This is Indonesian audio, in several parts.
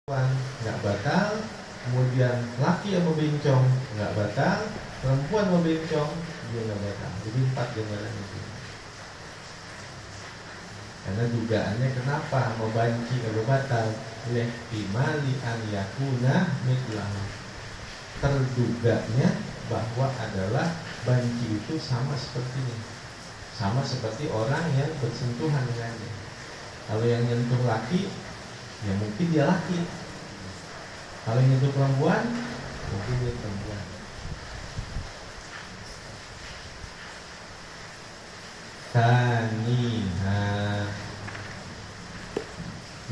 nggak batal, kemudian laki yang membencong nggak batal, perempuan membencong dia nggak batal. Jadi 4 gambaran itu. Karena dugaannya kenapa membanci kalau batal? Lihtimali an yakuna mitlah. Terduganya bahwa adalah banci itu sama seperti ini, sama seperti orang yang bersentuhan dengannya. Kalau yang nyentuh laki, ya mungkin dia laki. Kalau yang nyentuh perempuan, mungkin dia perempuan. Taniha,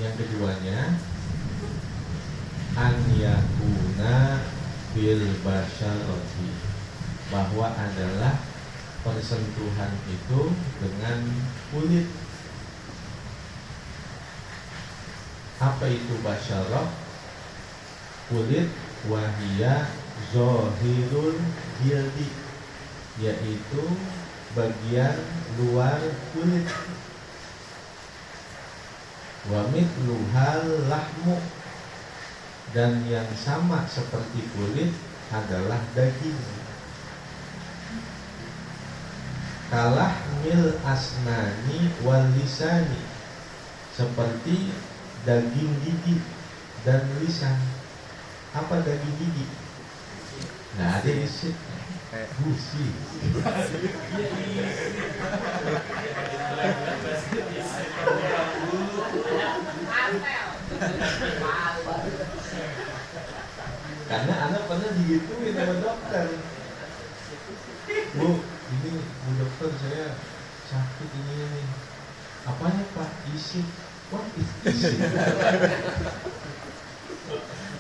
yang keduanya, an yakuna bil basyarati, bahwa adalah persentuhan itu dengan kulit. Apa itu basyarah? Kulit, wahia zohirul jildi, yaitu bagian luar kulit. Wa mithluhal lahmu, dan yang sama seperti kulit adalah daging. Kalah mil asnani wal lisani, seperti daging gigi dan lisan. Apa daging gigi? Nggak ada isi, gusi. Karena anak pernah digituin sama dokter. Bu, ini bu dokter, saya sakit ini. Apanya pak? Isi. What is isi?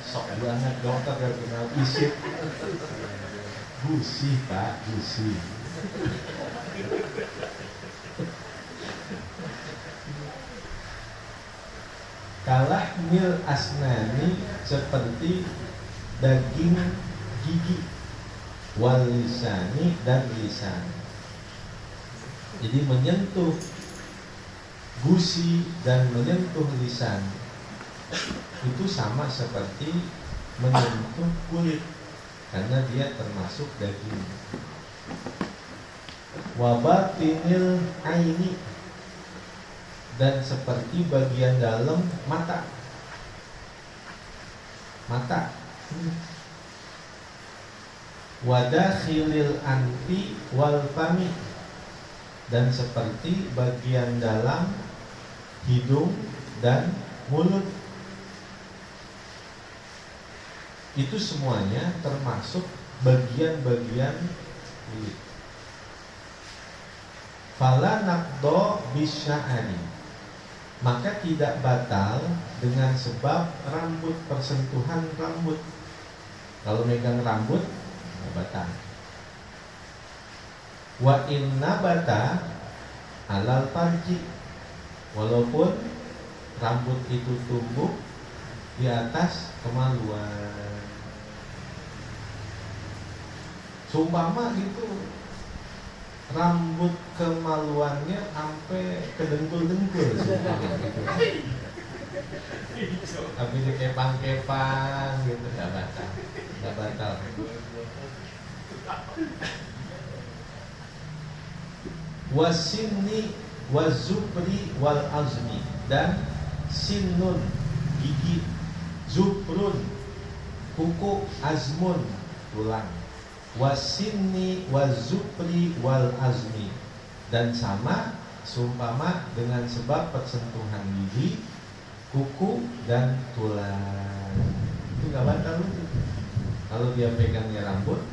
Sok banget dokter gak kenal isi. Gusi pak, gusi. Kalah mil asnani, seperti daging gigi, wal lisani, dan lisan. Jadi menyentuh gusi dan menyentuh lisan itu sama seperti menyentuh kulit, karena dia termasuk daging. Wabatinil aini, dan seperti bagian dalam mata. Mata. Wadakhilil anfi wal fami, dan seperti bagian dalam hidung dan mulut. Itu semuanya termasuk bagian-bagian kulit. Fala naqdo bisya'ani, maka tidak batal dengan sebab rambut, persentuhan rambut. Kalau megang rambut, tidak batal. Wa inna bata alal farji, walaupun rambut itu tumbuh di atas kemaluan. Sumpama gitu, rambut kemaluannya sampai ke dengkul-dengkul gitu. Tapi dikepang-kepang gitu, nggak batal, nggak batal. Wasinni wazupri wal azmi, dan sinnun gigi, zuprun kuku, azmun tulang. Wasinni wazupri wal azmi, dan sama seumpama dengan sebab persentuhan gigi, kuku, dan tulang. Itu gak batal itu. Kalau dia pegangnya rambut,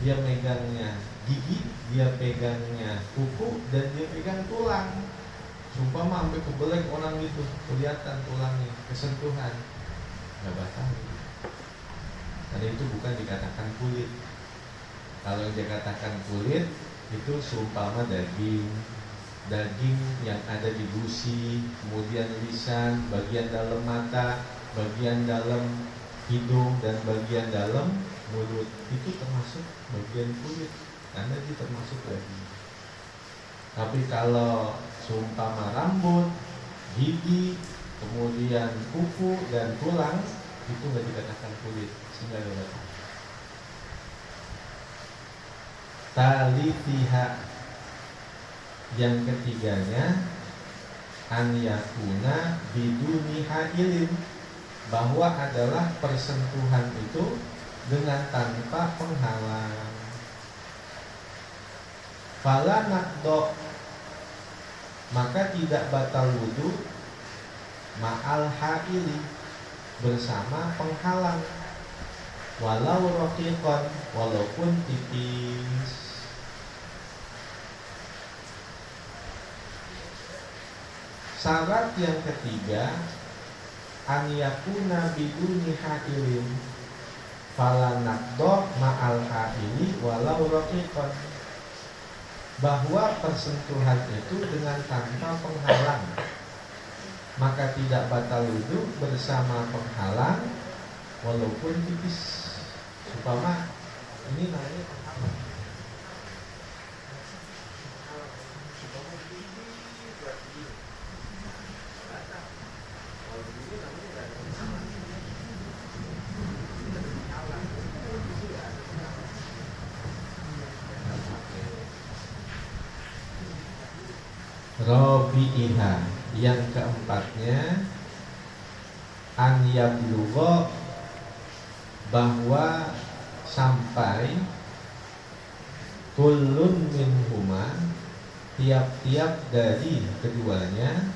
dia megangnya gigi, dia pegangnya kuku, dan dia pegang tulang. Seumpama sampai kebelek orang itu, kelihatan tulangnya, kesentuhan, gak batal. Karena itu bukan dikatakan kulit. Kalau yang dikatakan kulit itu seumpama daging yang ada di gusi, kemudian lisan, bagian dalam mata, bagian dalam hidung, dan bagian dalam mulut. Itu termasuk bagian kulit, karena itu termasuk daging. Tapi kalau seumpama rambut, gigi, kemudian kuku dan tulang, itu nggak dikatakan kulit, sehingga nggak batal. Talitiha, yang ketiganya, an yakuna biduni hailin, bahwa adalah persentuhan itu dengan tanpa penghalang. Fala nakdo, maka tidak batal wudu ma'al haili, bersama penghalang, walau raqiqan, walaupun tipis. Syarat yang ketiga, an yakuna biduni hailin, fala nakdo ma'al haili walau raqiqan, bahwa persentuhan itu dengan tanpa penghalang, maka tidak batal wudu bersama penghalang walaupun tipis. Umpama ini namanya penghalang, Rabi'iha, yang keempatnya, an yablugha, bahwa sampai kullun minhuma, tiap-tiap dari keduanya,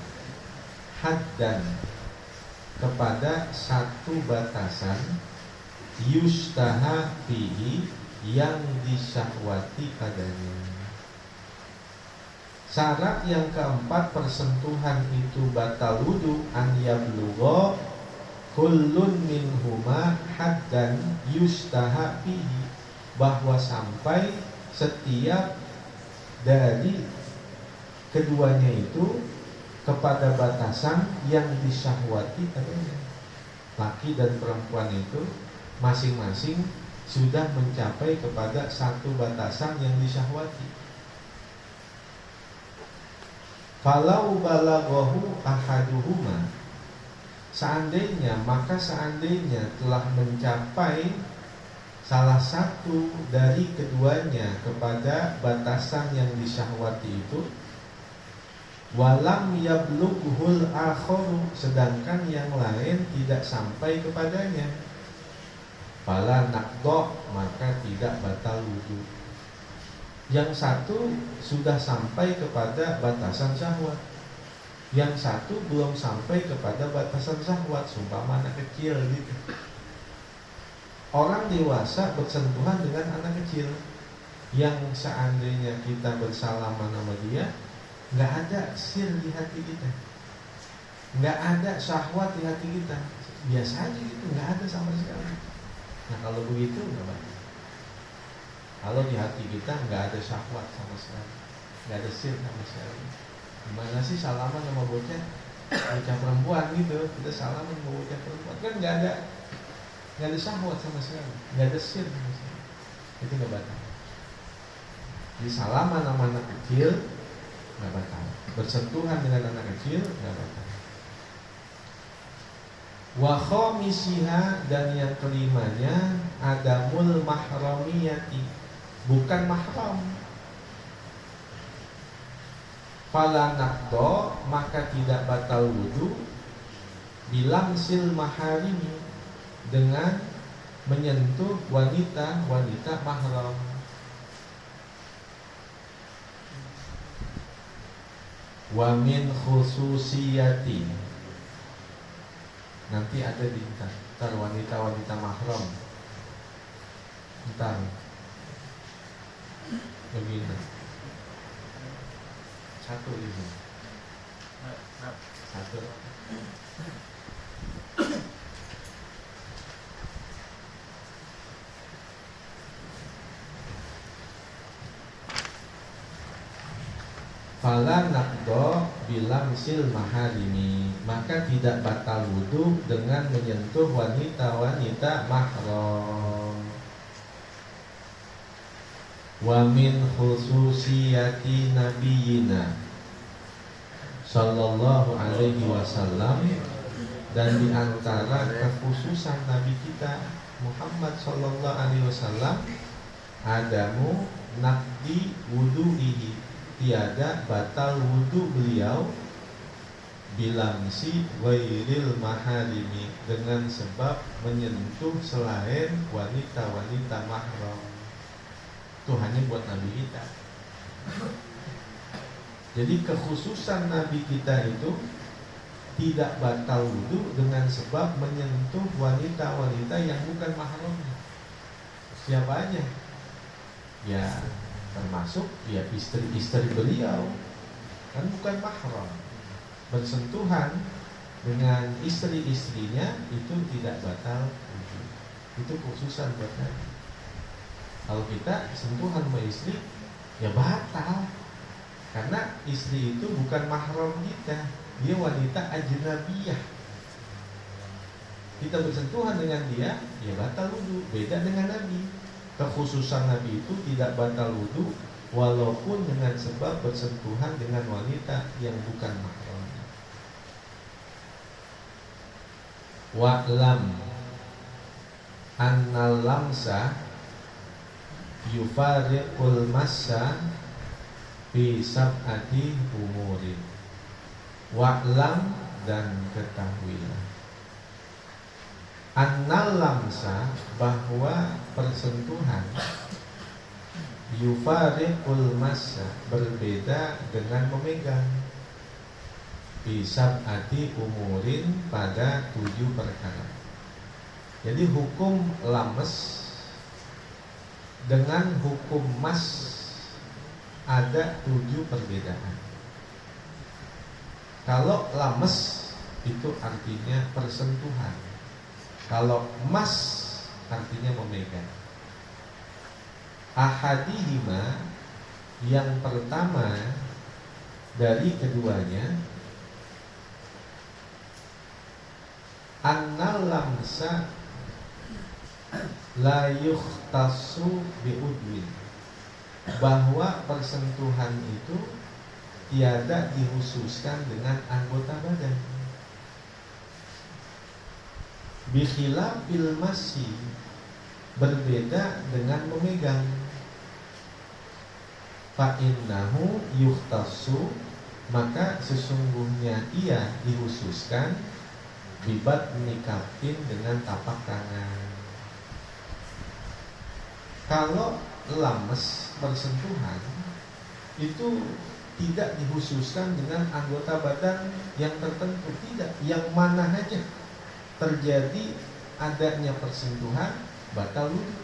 haddan, kepada satu batasan, yustaha fihi, yang disyahwati padanya. Syarat yang keempat persentuhan itu batal wudu, an yablugha kullun minhuma haddan yustaha fihi, bahwa sampai setiap dari keduanya itu kepada batasan yang disyahwati padanya. Laki dan perempuan itu masing-masing sudah mencapai kepada satu batasan yang disyahwati. Falau balaghahu ahaduhuma, seandainya telah mencapai salah satu dari keduanya kepada batasan yang disyahwati itu, walam yablughul akharu, sedangkan yang lain tidak sampai kepadanya, fala naqdo, maka tidak batal wudu. Yang satu sudah sampai kepada batasan syahwat, yang satu belum sampai kepada batasan syahwat, sumpah anak kecil gitu. Orang dewasa bersentuhan dengan anak kecil, yang seandainya kita bersalaman sama dia, nggak ada sir di hati kita, nggak ada syahwat di hati kita, biasa aja gitu, nggak ada sama sekali. Nah kalau begitu nggak batal. Kalau di hati kita nggak ada syahwat sama sekali, nggak ada sir sama sekali. Gimana sih salaman sama bocah perempuan gitu, kita salaman sama bocah perempuan, kan nggak ada syahwat sama sekali, nggak ada sir sama sekali, itu nggak batal. Di salaman sama anak kecil nggak batal, bersentuhan dengan anak kecil nggak batal. Wa khamisiha, dan yang kelimanya, adamul mahramiyati, bukan mahram. Fala naqdo, maka tidak batal wudu, bilamsil maharimi, dengan menyentuh wanita mahram. Wa min khususiyati, nanti ada di ntar wanita mahram, ntar begini satu ini satu. Fala naqdo bilamsil maharimi, maka tidak batal wudu dengan menyentuh wanita mahram. Wa min khususiyati nabiyina sallallahu alaihi wasallam Dan di antara kekhususan Nabi kita Muhammad sallallahu alaihi wasallam, adamu naqdi wudu'ihi, tiada batal wudu beliau bilamsi ghairil maharimi, dengan sebab menyentuh selain wanita-wanita mahram. Itu hanya buat Nabi kita. Jadi kekhususan Nabi kita itu tidak batal wudu dengan sebab menyentuh wanita-wanita yang bukan mahramnya. Siapa aja? Ya termasuk ya istri-istri beliau, kan bukan mahram. Bersentuhan dengan istri-istrinya itu tidak batal wudu. Itu kekhususan buat Nabi. Kalau kita sentuhan sama istri ya batal, karena istri itu bukan mahram kita, dia wanita ajnabiyah. Kita bersentuhan dengan dia, ya batal wudu. Beda dengan Nabi. Kekhususan Nabi itu tidak batal wudu walaupun dengan sebab bersentuhan dengan wanita yang bukan mahram. Wa'lam annal lamsa yufariqul massa fi sab'ati umurin. Wa'lam, dan ketahuilah, annal lamsa, bahwa persentuhan, yufariqul massa, berbeda dengan memegang, fi sab'ati umurin, pada 7 perkara. Jadi hukum lames dengan hukum mas ada 7 perbedaan. Kalau lames itu artinya persentuhan, kalau mas artinya memegang. Ahadihima, yang pertama dari keduanya, annal lamsa la yukhtassu bi'udwin, bahwa persentuhan itu tiada dikhususkan dengan anggota badan. Bikhilafil masi, berbeda dengan memegang. Fa innahu yukhtassu, maka sesungguhnya ia dikhususkan bibat nikafin, dengan tapak tangan. Kalau lames bersentuhan itu tidak dikhususkan dengan anggota badan yang tertentu, tidak, yang mana saja terjadi adanya persentuhan batal wudu.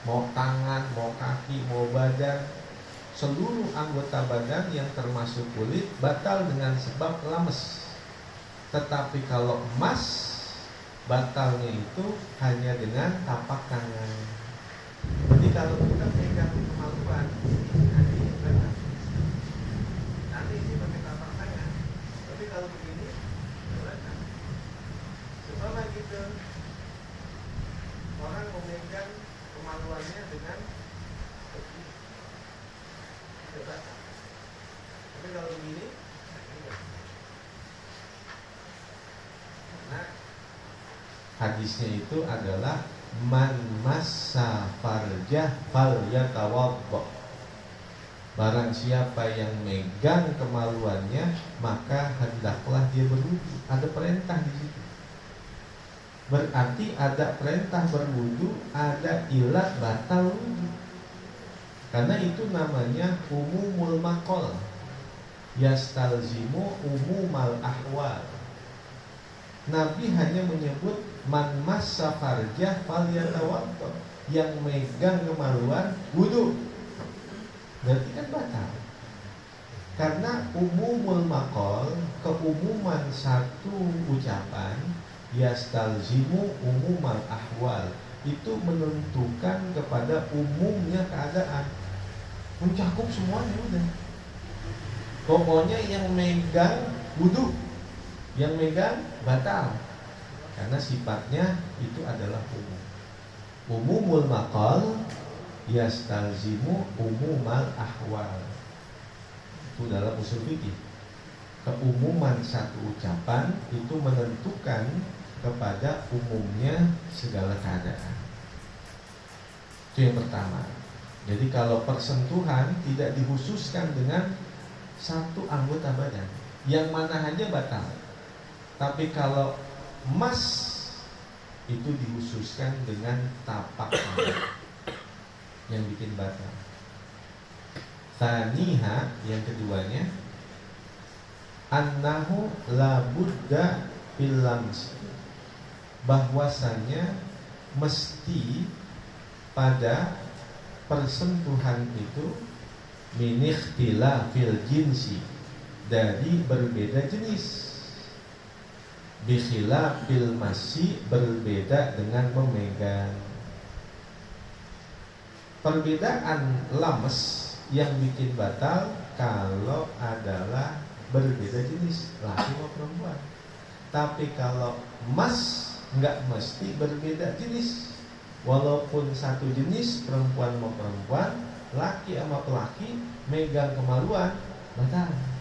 Mau tangan, mau kaki, mau badan, seluruh anggota badan yang termasuk kulit batal dengan sebab lames. Tetapi kalau emas, batalnya itu hanya dengan tapak tangan. Jadi kalau kita pegang kemaluan, nanti ini pakai tapak tangan. Tapi kalau begini, batal. Sebab gitu, orang memegang kemaluannya dengan begini, batal. Tapi kalau begini, nah, hadisnya itu adalah man massa farjah falyatawaddo. Barang siapa yang megang kemaluannya, maka hendaklah dia berwudu. Ada perintah di situ. Berarti ada perintah berwudu, ada ilat batal wudu. Karena itu namanya umumul maqal, yastalzimu umumal ahwal. Nabi hanya menyebut man massa farjah falyatawaddo, yang megang kemaluan wudu. Berarti kan batal. Karena umumul maqal, keumuman satu ucapan, yastalzimu umumal ahwal, itu menentukan kepada umumnya keadaan, mencakup semuanya udah. Pokoknya yang megang wudu, yang megang batal, karena sifatnya itu adalah umum. Umumul maqal yastalzimu umumal ahwal. Itu dalam usul fikih. keumuman satu ucapan itu menentukan kepada umumnya segala keadaan. Itu yang pertama. Jadi kalau persentuhan tidak dikhususkan dengan satu anggota badan, yang mana aja batal. Tapi kalau mas itu dikhususkan dengan tapak tangan yang bikin batal. Tsaniha, yang keduanya, annahu la budda fil lams, bahwasannya mesti pada persentuhan itu min ikhtilafil jinsi, dari berbeda jenis, bi khilafil masi, berbeda dengan memegang. Perbedaan lams yang bikin batal kalau adalah berbeda jenis, laki atau perempuan. Tapi kalau mas nggak mesti berbeda jenis, walaupun satu jenis, perempuan sama perempuan, laki sama laki, megang kemaluan, batal.